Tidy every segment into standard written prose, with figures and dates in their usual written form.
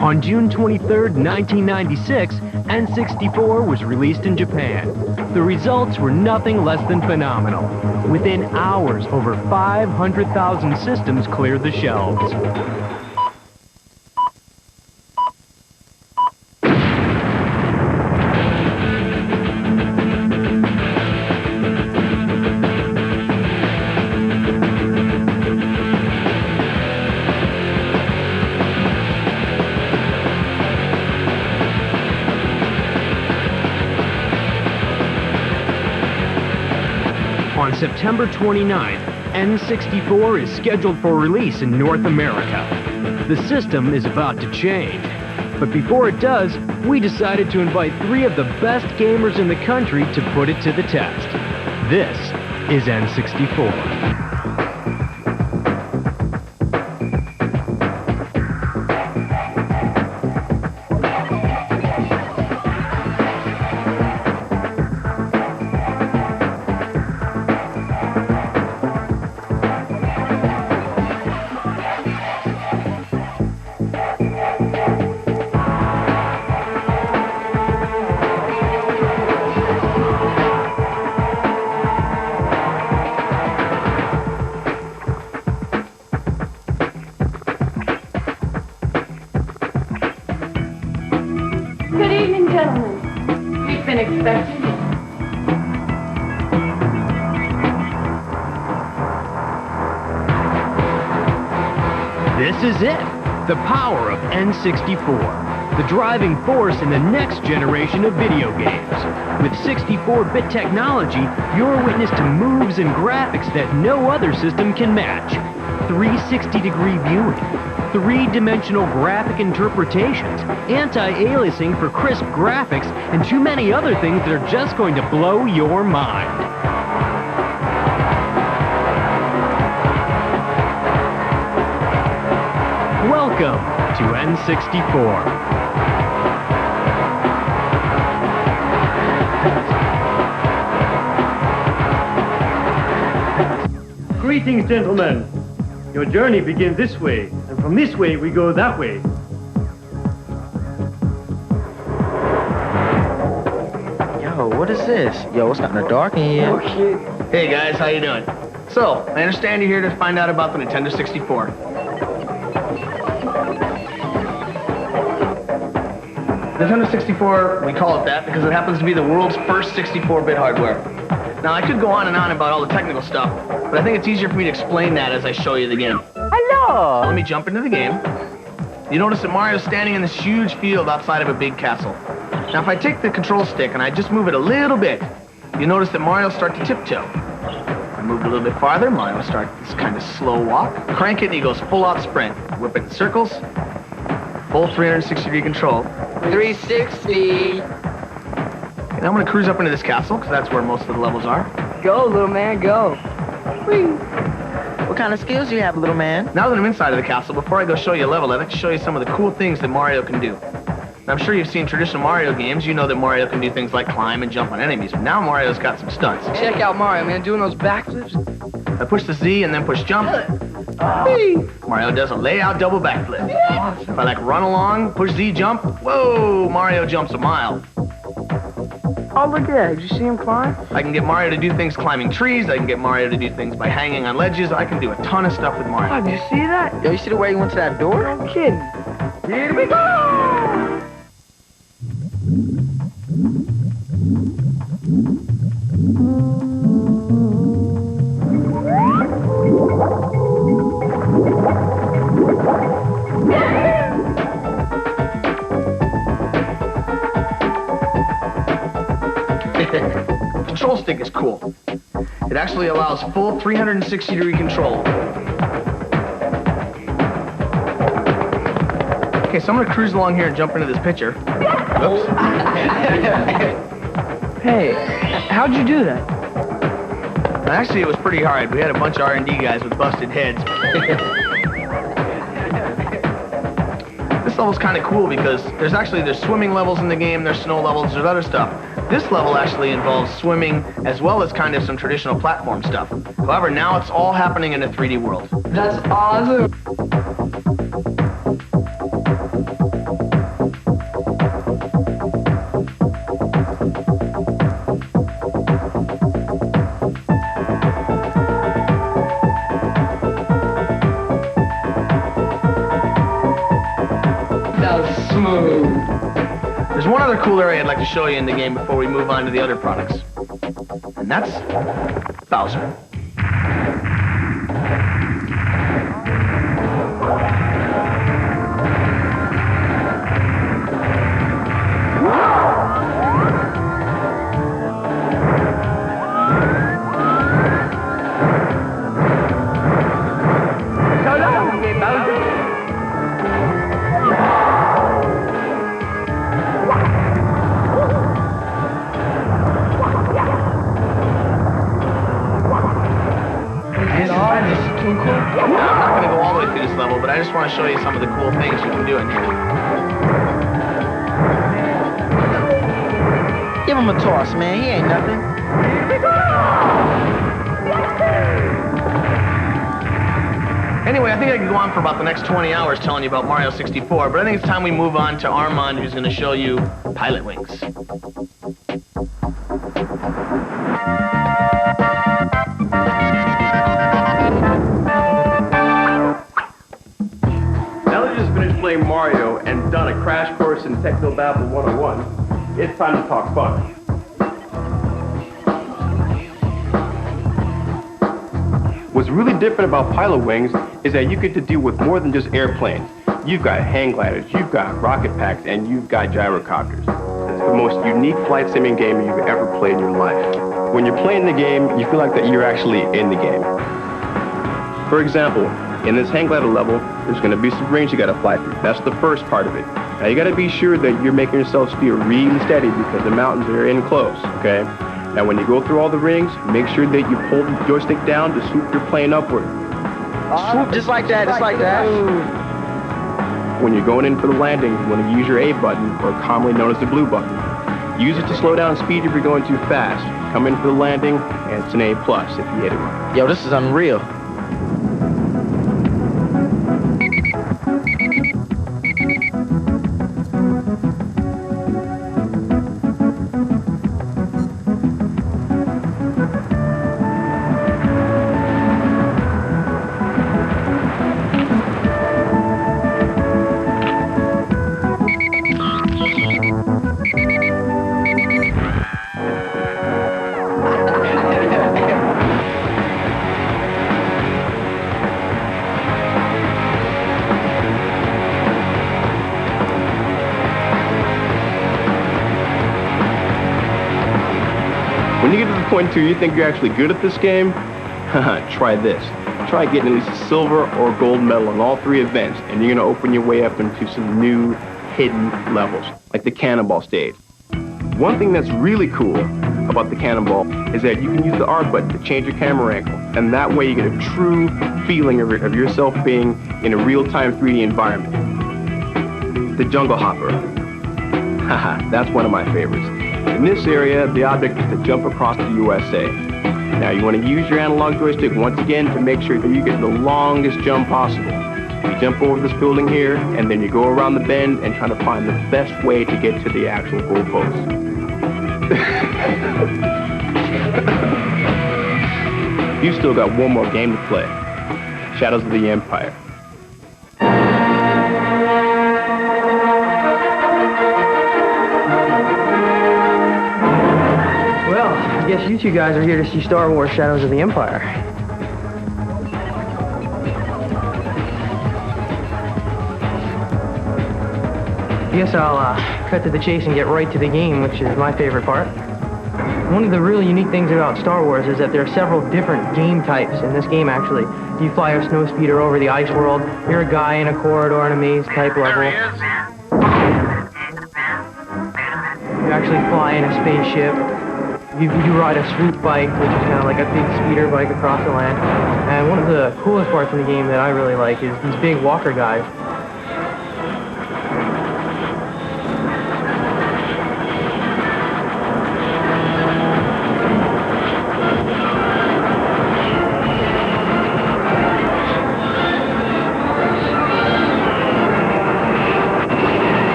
On June 23, 1996, N64 was released in Japan. The results were nothing less than phenomenal. Within hours, over 500,000 systems cleared the shelves. On September 29th, N64 is scheduled for release in North America. The system is about to change. But before it does, we decided to invite 3 of the best gamers in the country to put it to the test. This is N64. Good evening, gentlemen. We've been expecting you. This is it, the power of N64, the driving force in the next generation of video games. With 64-bit technology, you're witness to moves and graphics that no other system can match. 360-degree viewing, 3-dimensional graphic interpretations, anti-aliasing for crisp graphics, and too many other things that are just going to blow your mind. Welcome to N64. Greetings, gentlemen. Your journey begins this way, and from this way we go that way. Yo, what is this? Yo, it's kinda dark in here. Oh, shit. Hey guys, how you doing? So, I understand you're here to find out about the Nintendo 64. Nintendo 64, we call it that because it happens to be the world's first 64-bit hardware. Now, I could go on and on about all the technical stuff, but I think it's easier for me to explain that as I show you the game. Hello! Let me jump into the game. You notice that Mario's standing in this huge field outside of a big castle. Now, if I take the control stick and I just move it a little bit, you notice that Mario starts to tiptoe. I move it a little bit farther, Mario starts this kind of slow walk. Crank it and he goes full-out sprint. Whip it in circles, full 360-degree control. 360! And I'm going to cruise up into this castle, because that's where most of the levels are. Go, little man, go. Whee. What kind of skills do you have, little man? Now that I'm inside of the castle, before I go show you a level, I'd like to show you some of the cool things that Mario can do. Now, I'm sure you've seen traditional Mario games. You know that Mario can do things like climb and jump on enemies. But now Mario's got some stunts. Check out Mario, man, doing those backflips. I push the Z and then push jump. Mario does a layout double backflip. If I like run along, push Z jump, whoa, Mario jumps a mile. Oh, look at that. Did you see him climb? I can get Mario to do things climbing trees. I can get Mario to do things by hanging on ledges. I can do a ton of stuff with Mario. Oh, did you see that? Yo, you see the way he went to that door? I'm kidding. Here we go! Control stick is cool. It actually allows full 360-degree control. Okay, so I'm going to cruise along here and jump into this picture. Oops. Hey, how'd you do that? Actually, it was pretty hard. We had a bunch of R&D guys with busted heads. This level's kind of cool because there's swimming levels in the game, there's snow levels, there's other stuff. This level actually involves swimming as well as kind of some traditional platform stuff. However, now it's all happening in a 3D world. That's awesome. There's one other cool area I'd like to show you in the game before we move on to the other products. And that's Bowser. I'm not going to go all the way through this level, but I just want to show you some of the cool things you can do in here. Give him a toss, man. He ain't nothing. Anyway, I think I could go on for about the next 20 hours telling you about Mario 64, but I think it's time we move on to Armand, who's going to show you Pilot Wings. Playing Mario and done a crash course in Technobabble 101, it's time to talk fun. What's really different about Pilot Wings is that you get to deal with more than just airplanes. You've got hang gliders, you've got rocket packs, and you've got gyrocopters. It's the most unique flight simming game you've ever played in your life. When you're playing the game, you feel like that you're actually in the game. For example, in this hang glider level, there's going to be some rings you got to fly through. That's the first part of it. Now you got to be sure that you're making yourself steer really steady because the mountains are in close, okay? Now when you go through all the rings, make sure that you pull the joystick down to swoop your plane upward. Swoop just like that, just like that. When you're going in for the landing, you want to use your A button, or commonly known as the blue button. Use it to slow down speed if you're going too fast. Come in for the landing, and it's an A+ if you hit it. Yo, this is unreal. When you get to the point where you think you're actually good at this game, try this. Try getting at least a silver or gold medal in all 3 events, and you're going to open your way up into some new hidden levels, like the cannonball stage. One thing that's really cool about the cannonball is that you can use the R button to change your camera angle, and that way you get a true feeling of yourself being in a real-time 3D environment. The jungle hopper. Haha, that's one of my favorites. In this area, the object is to jump across the USA. Now you want to use your analog joystick once again to make sure that you get the longest jump possible. You jump over this building here, and then you go around the bend and try to find the best way to get to the actual goalpost. You've still got one more game to play. Shadows of the Empire. I guess you 2 guys are here to see Star Wars Shadows of the Empire. I guess I'll cut to the chase and get right to the game, which is my favorite part. One of the really unique things about Star Wars is that there are several different game types in this game, actually. You fly a snowspeeder over the ice world, you're a guy in a corridor in a maze type level. You actually fly in a spaceship. You ride a swoop bike, which is kind of like a big speeder bike across the land. And one of the coolest parts in the game that I really like is these big walker guys.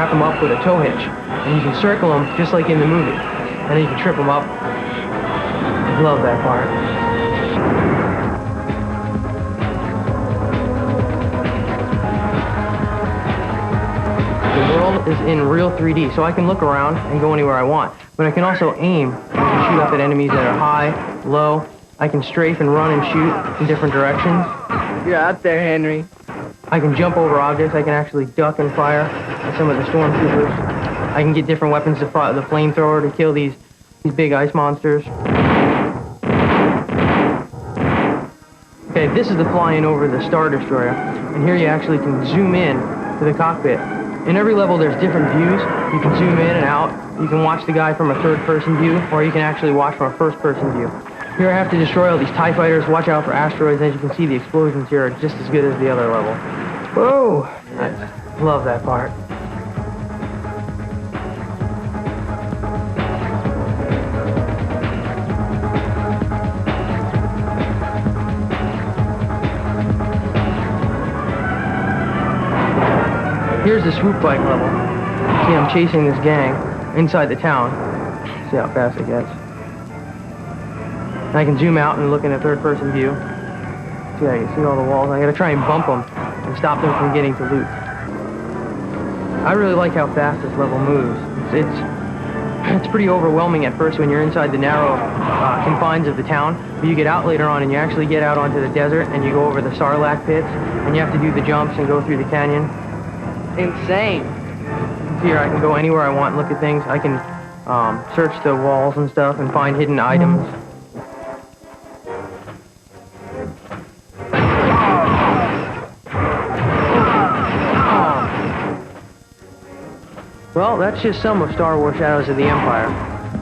strap them up with a tow hitch. And you can circle them just like in the movie. And then you can trip them up. I love that part. The world is in real 3D, so I can look around and go anywhere I want. But I can also aim and shoot up at enemies that are high, low. I can strafe and run and shoot in different directions. You're out there, Henry. I can jump over objects. I can actually duck and fire at some of the stormtroopers. I can get different weapons to fire, the flamethrower to kill these big ice monsters. Okay, this is the flying over the Star Destroyer. And here you actually can zoom in to the cockpit. In every level there's different views. You can zoom in and out. You can watch the guy from a third-person view, or you can actually watch from a first-person view. Here I have to destroy all these TIE fighters, watch out for asteroids. As you can see, the explosions here are just as good as the other level. Whoa! I love that part. Here's the swoop bike level. See, I'm chasing this gang inside the town. See how fast it gets. And I can zoom out and look in a third-person view. See, I can see all the walls. I gotta try and bump them and stop them from getting to loot. I really like how fast this level moves. It's pretty overwhelming at first when you're inside the narrow confines of the town, but you get out later on and you actually get out onto the desert and you go over the Sarlacc pits and you have to do the jumps and go through the canyon. Insane. Here I can go anywhere I want and look at things. I can search the walls and stuff and find hidden items. Well, that's just some of Star Wars Shadows of the Empire.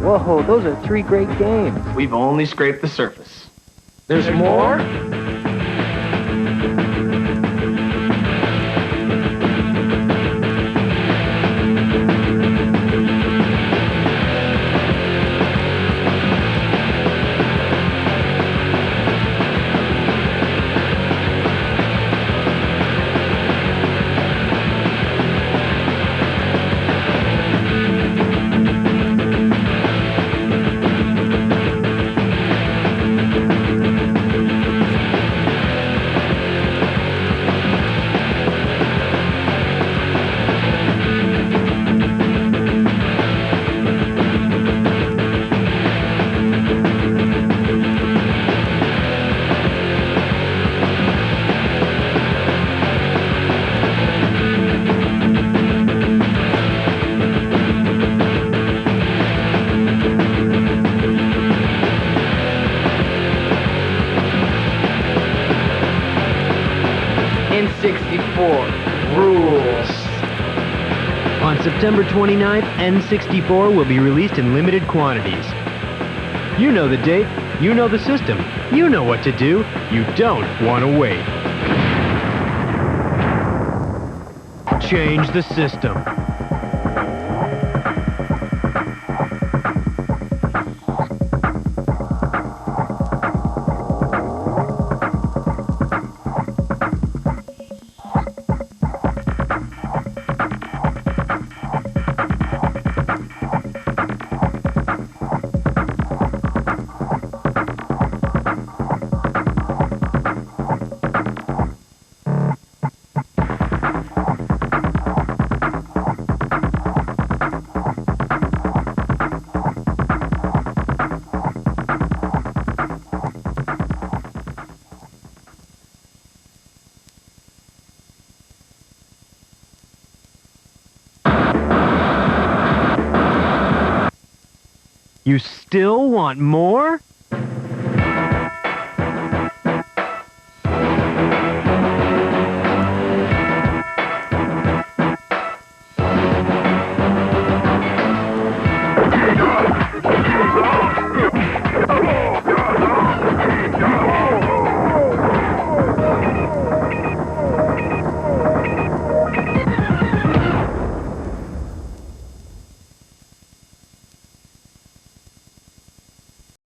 Whoa, those are 3 great games. We've only scraped the surface. There's more? N64 rules. On September 29th, N64 will be released in limited quantities. You know the date, you know the system, you know what to do, you don't want to wait. Change the system. You still want more?